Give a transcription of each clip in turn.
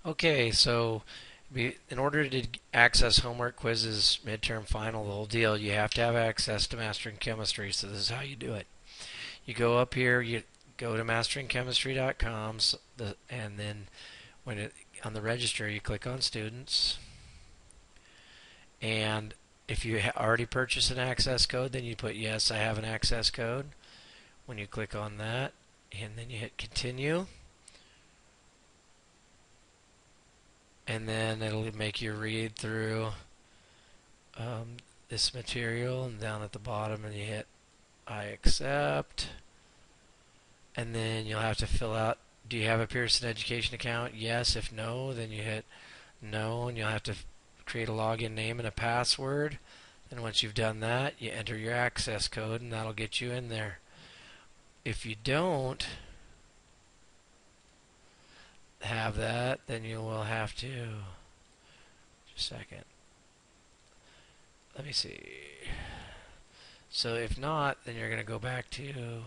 Okay, so in order to access homework, quizzes, midterm, final, the whole deal, you have to have access to Mastering Chemistry. So this is how you do it. You go up here, you go to masteringchemistry.com, and then on the register, you click on students, and if you already purchased an access code, then you put yes, I have an access code. When you click on that, and then you hit continue, and then it'll make you read through um, this material, and down at the bottom, and you hit I accept, and then you'll have to fill out, do you have a Pearson Education account? Yes. If no, then you hit no, and you'll have to create a login name and a password. And once you've done that, you enter your access code, and that'll get you in there. If you don't have that, then you will have to, just a second, let me see. So if not, then you're going to go back to,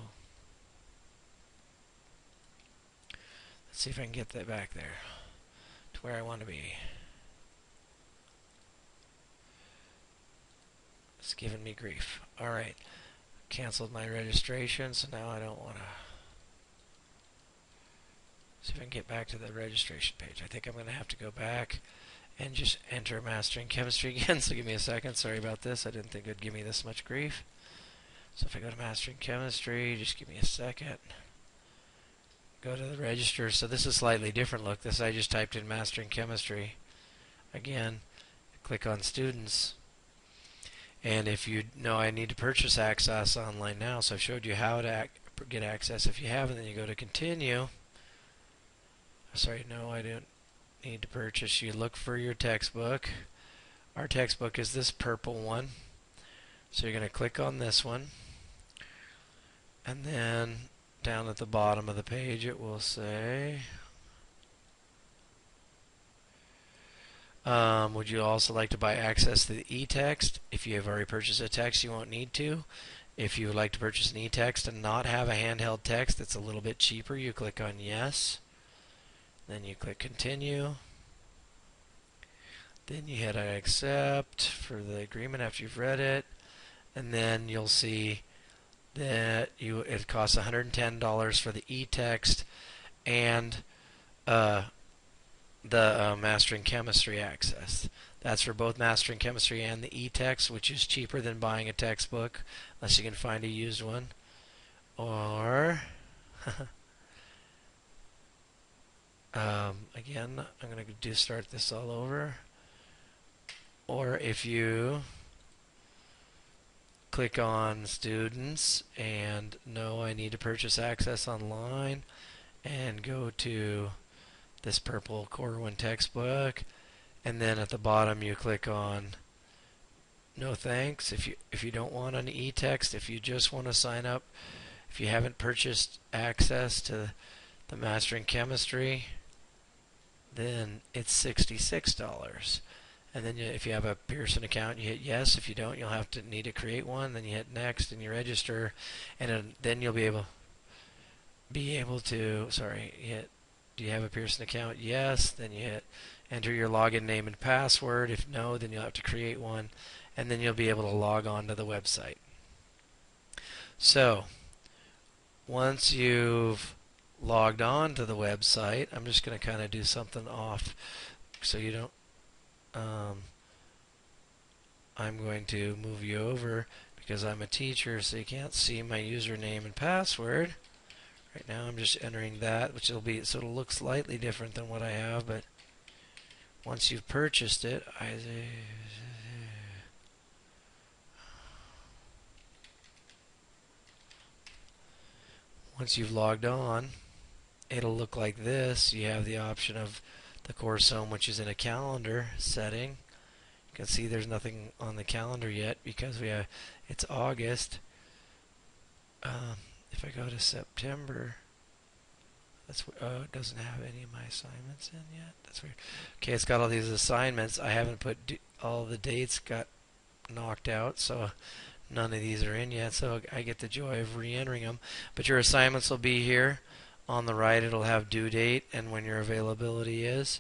let's see if I can get that back there to where I want to be. It's giving me grief. Alright, canceled my registration, so now I don't want to. See if I can get back to the registration page. I think I'm going to have to go back and just enter Mastering Chemistry again, so give me a second. Sorry about this. I didn't think it would give me this much grief. So if I go to Mastering Chemistry, just give me a second. Go to the register. So this is slightly different look. This I just typed in Mastering Chemistry. Again, click on Students. And if you know I need to purchase access online now, so I've showed you how to get access. If you haven't, then you go to Continue. Sorry, no, I don't need to purchase. You look for your textbook. Our textbook is this purple one. So you're going to click on this one. And then down at the bottom of the page it will say, would you also like to buy access to the e-text? If you have already purchased a text, you won't need to. If you would like to purchase an e-text and not have a handheld text that's a little bit cheaper, you click on yes. Then you click continue. Then you hit I accept for the agreement after you've read it. And then you'll see that it costs $110 for the e-text and the Mastering Chemistry access. That's for both Mastering Chemistry and the e-text, which is cheaper than buying a textbook, unless you can find a used one. Or again, I'm going to start this all over. Or if you click on Students and no, I need to purchase access online, and go to this purple Core 1 textbook, and then at the bottom you click on no thanks. If you don't want an e-text, if you just want to sign up, if you haven't purchased access to the Mastering Chemistry, then it's $66. And then if you have a Pearson account, you hit yes. If you don't, you'll have to need to create one. Then you hit next and you register, and then you'll be able to. Sorry, you hit. Do you have a Pearson account? Yes. Then you hit enter your login name and password. If no, then you'll have to create one, and then you'll be able to log on to the website. So once you've logged on to the website, I'm just going to kind of do something off so you don't. I'm going to move you over because I'm a teacher, so you can't see my username and password. Right now I'm just entering that, which will be, so it'll look slightly different than what I have, but once you've purchased it, once you've logged on, it'll look like this. You have the option of the course home, which is in a calendar setting. You can see there's nothing on the calendar yet because it's August. If I go to September, it doesn't have any of my assignments in yet. That's weird. Okay, it's got all these assignments. I haven't put all the dates got knocked out, so none of these are in yet. So I get the joy of re-entering them. But your assignments will be here On the right, it'll have due date and when your availability is,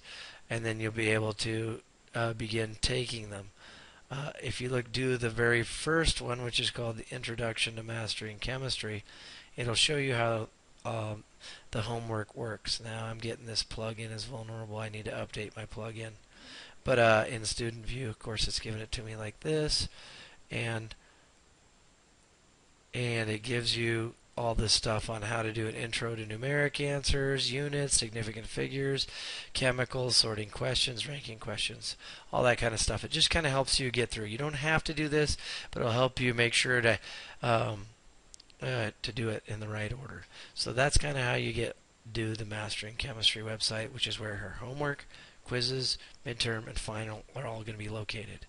and then you'll be able to begin taking them. If you do the very first one, which is called the Introduction to Mastering Chemistry, it'll show you how the homework works. Now I'm getting this plugin is vulnerable. I need to update my plugin. But in Student View, of course, it's giving it to me like this, and it gives you all this stuff on how to do an intro to numeric answers, units, significant figures, chemicals, sorting questions, ranking questions, all that kind of stuff. It just kind of helps you get through. You don't have to do this, but it'll help you make sure to do it in the right order. So that's kind of how you do the Mastering Chemistry website, which is where her homework, quizzes, midterm, and final are all going to be located.